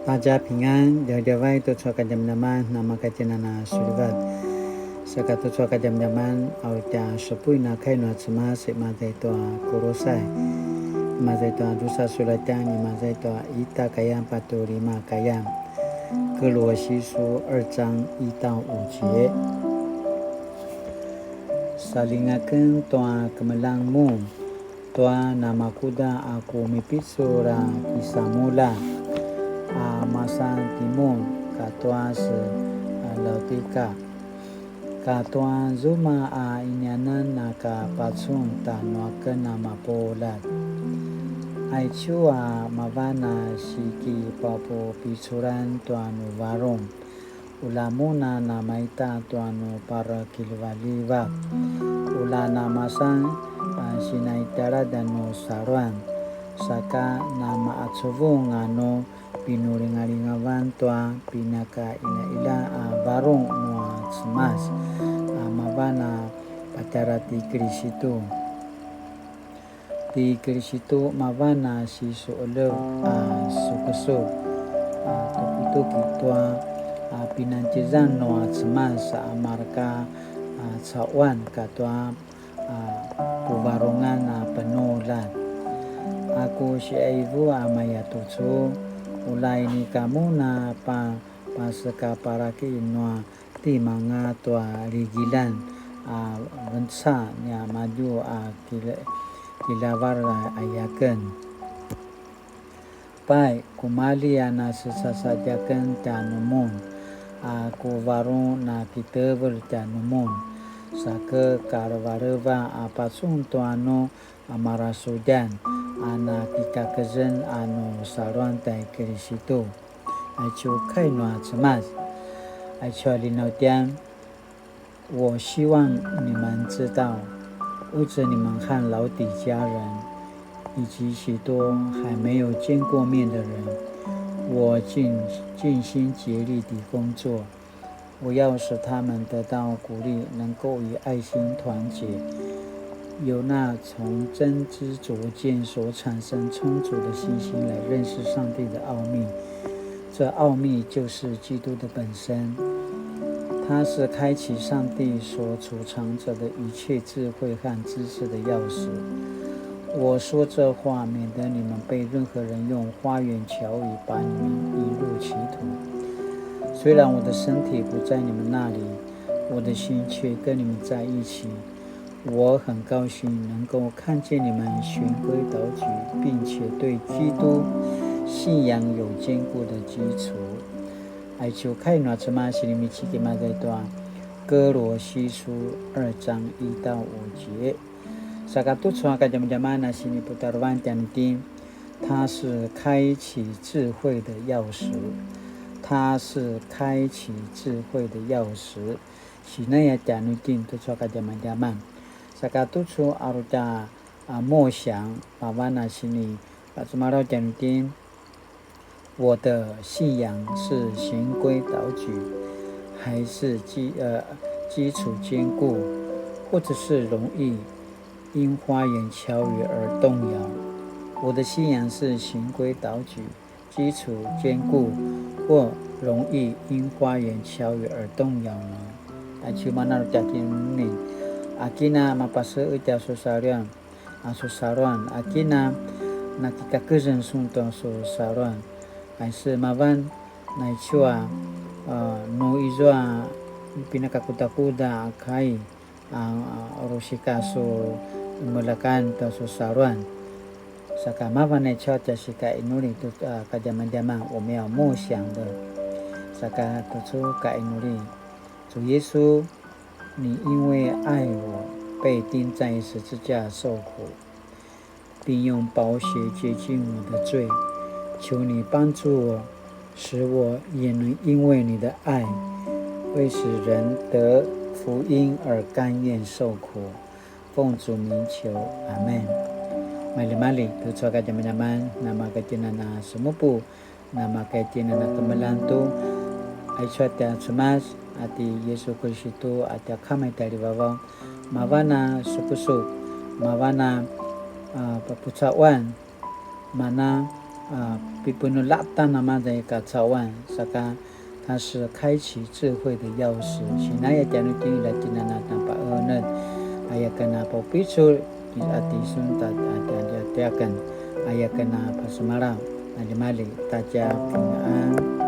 大家平安，聊聊外多错个点的man，那么个点的那属于个，是个多错个点的man，เอาแต่สปุยนา开那什么是嘛在ตัวโคโรไซ嘛在ตัวดูซาสุลจานี่嘛在ตัว伊达盖样巴多里嘛盖样，哥罗西书2章1到5节，salingakan tua kemelang mu, tua nama kuda aku mipisura kisah mula. Masa timun katua se lautika katua zuma inyanan naka patsun tanwa nama polat ai chua mavana siki papo pisuran tuanu varum ulamuna namaita tuanu para kilvaliva ulana masan sinaitara dano saruan saka nama atsuvung ano pinuringaringavan tua pinaka ila barong mua semas mavana pacara ti Kristo mavana si soolo sukusog tuki tua pinancizan noa semas marka cawan katua puvarongan penulat aku si ibu amayatucu ulay ni kamu na pasaka paraki noa ti mga tua rigilan bansa niya maju kilawar ayakan pai kumali na sasajakan tanumon kuwarong na kitever tanumon saka karwareva apasun tuano amarasudan anak kikakezen ano saruan tai Kristo aicho开暖什么aicho领天我希望你们知道为着你们和老底家人以及许多还没有见过面的人我尽心竭力地工作我要使他们得到鼓励能够以爱心团结有那从真知灼见所产生充足的信心来认识上帝的奥秘，这奥秘就是基督的本身，它是开启上帝所储藏着的一切智慧和知识的钥匙。我说这话，免得你们被任何人用花言巧语把你们引入歧途。虽然我的身体不在你们那里，我的心却跟你们在一起。我很高兴能够看见你们循规蹈矩，并且对基督信仰有坚固的基础。爱求开暖什么是你们起给嘛这段哥罗西书2章1到5节。Sakatu suaka jam-jaman sini putarwan jantin，它是开启智慧的钥匙，它是开启智慧的钥匙。Sini ya jantin tu suaka jam-jaman。Sakatu su aruda默想，Pawana sini Patsumaro jantin，我的信仰是循规蹈矩，还是基础坚固，或者是容易因花言巧语而动摇？我的信仰是循规蹈矩，基础坚固，或容易因花言巧语而动摇呢？Cuma jatin akina mapasa utia susaruan akina nakika kezen sunto susaruan ai se mavan nai chua no izwa pinakakuda kai orosika so melakan to susaruan saka mavan nai chua sika inuri tu kajaman-jaman 我们要默想的 saka tu ka inuri 主耶稣，你因为爱我，被钉在十字架受苦，并用宝血洁净我的罪。求你帮助我，使我也能因为你的爱，为使人得福音而甘愿受苦。奉主名求，阿们。Mali-mali, tu ka jaman-jaman, nama katinana sumupu, nama katinana kemelantu, aisyata sumas, ati Yesus Kristus ati kamay dari bawah mavana sukusuk mavana papucawan mana Pipunu nama在个早晚，啥个它是开启智慧的钥匙。现在也讲了第一来今天那把呢，ayah kena popisul atisun dia akan ayah kena pasmaram. Mali大家平安。